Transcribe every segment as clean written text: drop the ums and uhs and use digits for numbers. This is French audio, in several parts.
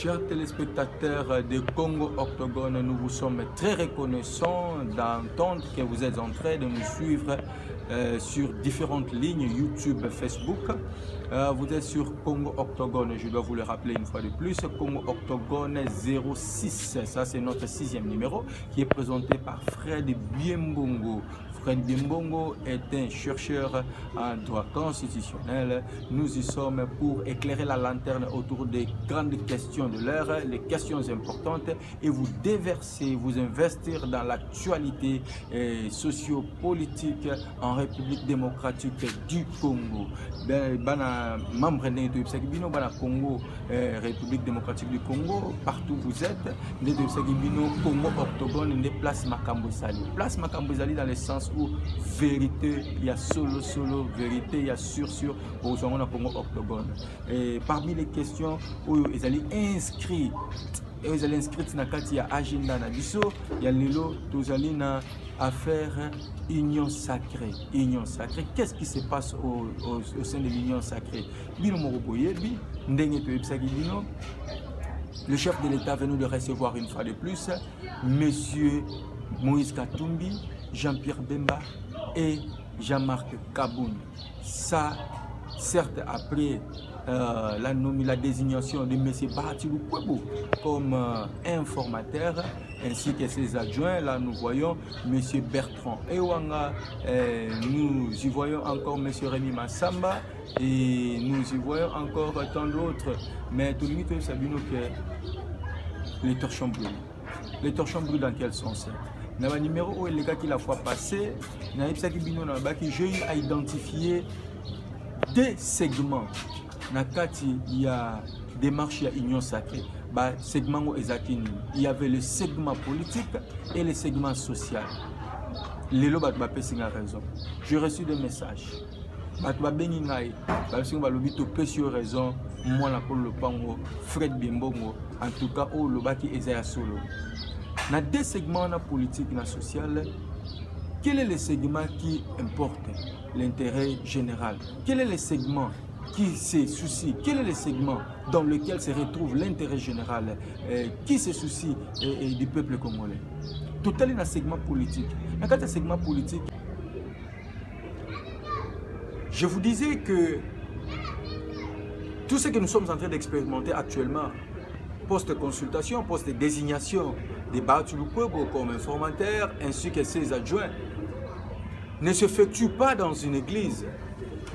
Chers téléspectateurs de Congo Octogone, nous vous sommes très reconnaissants d'entendre que vous êtes en train de nous suivre sur différentes lignes YouTube, Facebook. Vous êtes sur Congo Octogone, je dois vous le rappeler une fois de plus, Congo Octogone 06, ça c'est notre 6e numéro qui est présenté par Fred Biembongo. Fred Biembongo est un chercheur en droit constitutionnel. Nous y sommes pour éclairer la lanterne autour des grandes questions de l'heure, les questions importantes, et vous déverser, vous investir dans l'actualité socio-politique en République démocratique du Congo. Bana membre de Congo, République démocratique du Congo, partout vous êtes, Congo Octogone, des Place Makambozali. Place Makambozali dans le sens où vérité, il y a solo, vérité, il y a sûr, au Congo Octogone. Et parmi les questions où ils allaient inscrire, ils allaient inscrire dans l'agenda na biso, il y a lelo, tous allez na affaire union sacrée. Union sacrée, qu'est-ce qui se passe au sein de l'union sacrée? Bino Moroboyebi, ndenge to ebsaki bino. Le chef de l'État venu de recevoir une fois de plus, Monsieur Moïse Katumbi, Jean-Pierre Bemba et Jean-Marc Kabound. Ça, certes, après la désignation de M. Baratilou Kwebo comme informateur, ainsi que ses adjoints, là nous voyons M. Bertrand Ewanga, nous y voyons encore M. Rémi Massamba, et nous y voyons encore tant d'autres. Mais tout le monde sait que les torchons brûlent. Les torchons brûlent dans quel sens? Dans le numéro où les gars qui la fois passée, j'ai eu à identifier des segments. Il y a des marches à Union Sacrée. Il y avait le segment politique et le segment social. Les lots a raison. J'ai reçu des messages. Raison, moi la pour le pango, Fred Biembongo, en tout cas au lobaki Ezaya Solo. Dans deux segments politiques et social, quel est le segment qui importe l'intérêt général? Quel est le segment qui se soucie? Quel est le segment dans lequel se retrouve l'intérêt général? Qui se soucie du peuple congolais? Total dans le segment politique. Dans le segment politique, je vous disais que tout ce que nous sommes en train d'expérimenter actuellement, post-consultation, post-désignation des Baratilou Kwebo comme informateur ainsi que ses adjoints, ne s'effectue pas dans une église,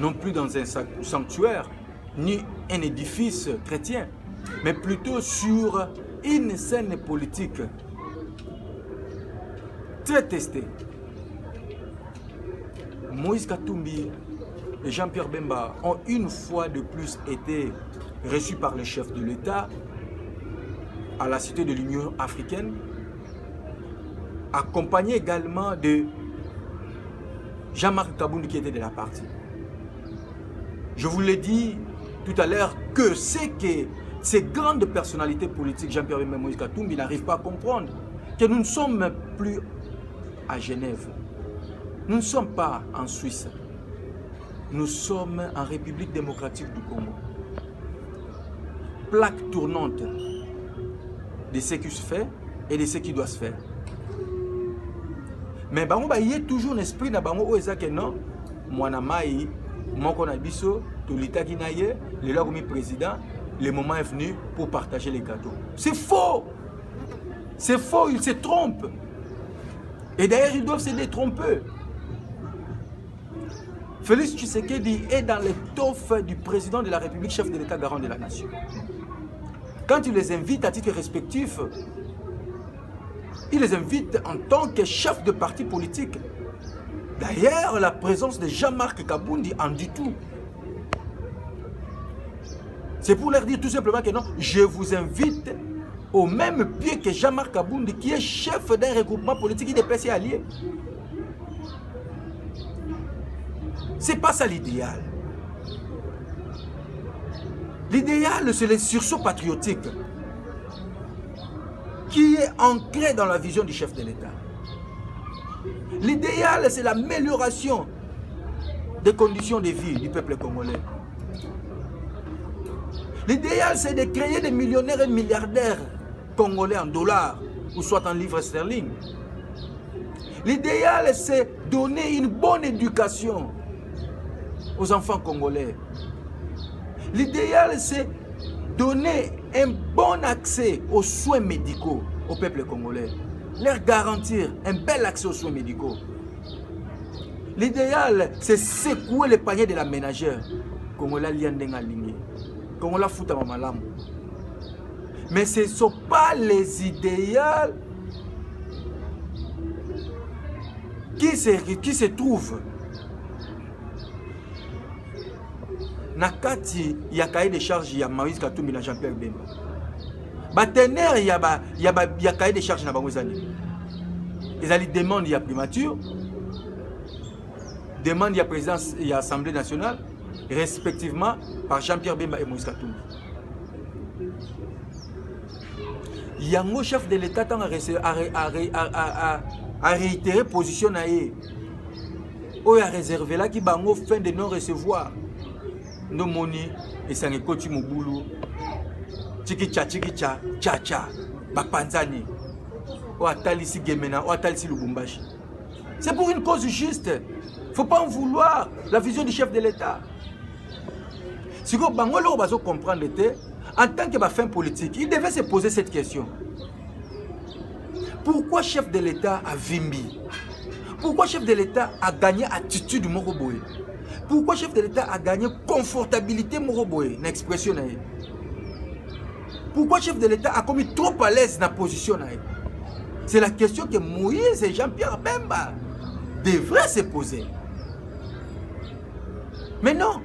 non plus dans un sanctuaire, ni un édifice chrétien, mais plutôt sur une scène politique très testée. Moïse Katumbi et Jean-Pierre Bemba ont une fois de plus été reçus par le chef de l'État à la Cité de l'Union africaine, accompagné également de Jean-Marc Kabound qui était de la partie. Je vous l'ai dit tout à l'heure que c'est que ces grandes personnalités politiques, Jean-Pierre Bemba et Moïse Katumbi, n'arrivent pas à comprendre que nous ne sommes plus à Genève. Nous ne sommes pas en Suisse. Nous sommes en République démocratique du Congo. Plaque tournante de ce qui se fait et de ce qui doit se faire. Mais il y a toujours un esprit dans le non, moi, le président, le moment est venu pour partager les gâteaux. C'est faux! C'est faux, ils se trompent. Et d'ailleurs, ils doivent se détromper. Félix Tshisekedi est dans l'étoffe du président de la République, chef de l'État, garant de la nation. Quand il les invite à titre respectif, il les invite en tant que chef de parti politique. D'ailleurs, la présence de Jean-Marc Kabound en dit tout. C'est pour leur dire tout simplement que non, je vous invite au même pied que Jean-Marc Kabound, qui est chef d'un regroupement politique des PC alliés. C'est pas ça l'idéal. L'idéal, c'est le sursaut patriotique qui est ancré dans la vision du chef de l'État. L'idéal, c'est l'amélioration des conditions de vie du peuple congolais. L'idéal, c'est de créer des millionnaires et milliardaires congolais en dollars, ou soit en livres sterling. L'idéal, c'est donner une bonne éducation aux enfants congolais. L'idéal, c'est donner un bon accès aux soins médicaux au peuple congolais. Leur garantir un bel accès aux soins médicaux. L'idéal, c'est secouer le panier de la ménagère. Congolais liandeng aligné. Congolais fouta mamalam. Mais ce ne sont pas les idéaux qui se trouvent nakati ya cahier de charge ya Moïse Katumbi na Jean-Pierre Bemba. Batener ya cahier de charge na bango zani. Ils allaient demander ya primature, demande ya présidence et Assemblée nationale, respectivement par Jean-Pierre Bemba et Moïse Katumbi. Yango chef de l'État a réitéré position na ye. Oyo a réservé là qui bango fin de non recevoir. No moni et ça ne koti mobulu. Chikicha cha bapanzani. O atalisi Gemena, o atalisi Lubumbashi. C'est pour une cause juste. Faut pas en vouloir la vision du chef de l'État. Si vous comprendre en tant que fin politique, il devait se poser cette question. Pourquoi chef de l'État a vimbi? Pourquoi chef de l'État a gagné attitude Moroboé? Pourquoi chef de l'État a gagné confortabilité Moroboé? L'expression. Pourquoi chef de l'État a commis trop à l'aise dans la position? C'est la question que Moïse et Jean-Pierre Bemba devraient se poser. Mais non,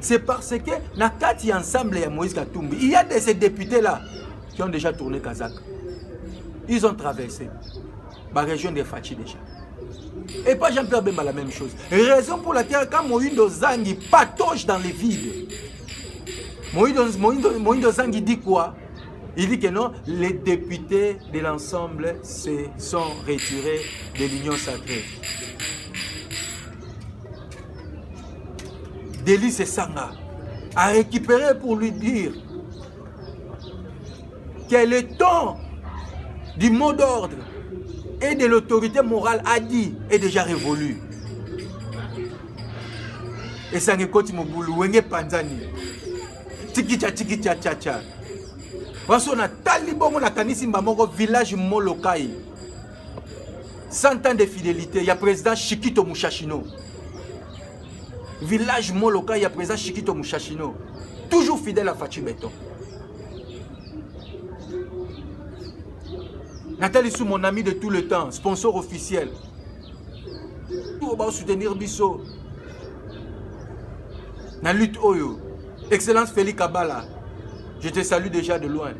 c'est parce que Nakati ensemble et Moïse Katumbi, il y a ces députés-là qui ont déjà tourné Kazakh. Ils ont traversé la région de Fachi déjà. Et pas Jean-Pierre Bemba la même chose. Raison pour laquelle quand Moïse Zangi patauge dans les vides, Moïse Zangi dit quoi? Il dit que non, les députés de l'ensemble se sont retirés de l'union sacrée. Délice Sanga a récupéré pour lui dire que le temps du mot d'ordre et de l'autorité morale a dit est déjà révolu. Et ça ne continue Moboulou, Wenge Panzani, Tcha. Parce qu'on a talibon na kanisi mbamoko village Molokai. 100 ans de fidélité, il y a président Chikito Mushashino. Village Molokai, il y a président Chikito Mushashino. Toujours fidèle à Fachi Beton. Nathalie Sou, mon ami de tout le temps, sponsor officiel. Pour soutenir Bisso. La lutte Oyo. Excellence Félix Kabala. Je te salue déjà de loin.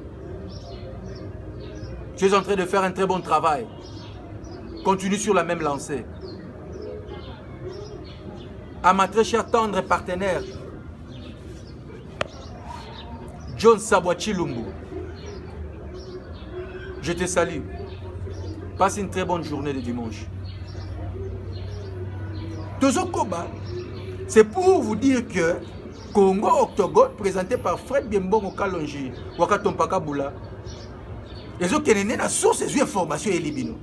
Tu es en train de faire un très bon travail. Continue sur la même lancée. À ma très chère tendre partenaire, John Sabwachi Lumbu. Je te salue. Passe une très bonne journée de dimanche. Tozo Koba, c'est pour vous dire que Congo Octogone, présenté par Fred Biembongo Kalonji, Wakatompaka Boula, les autres qui sont source des informations et libino.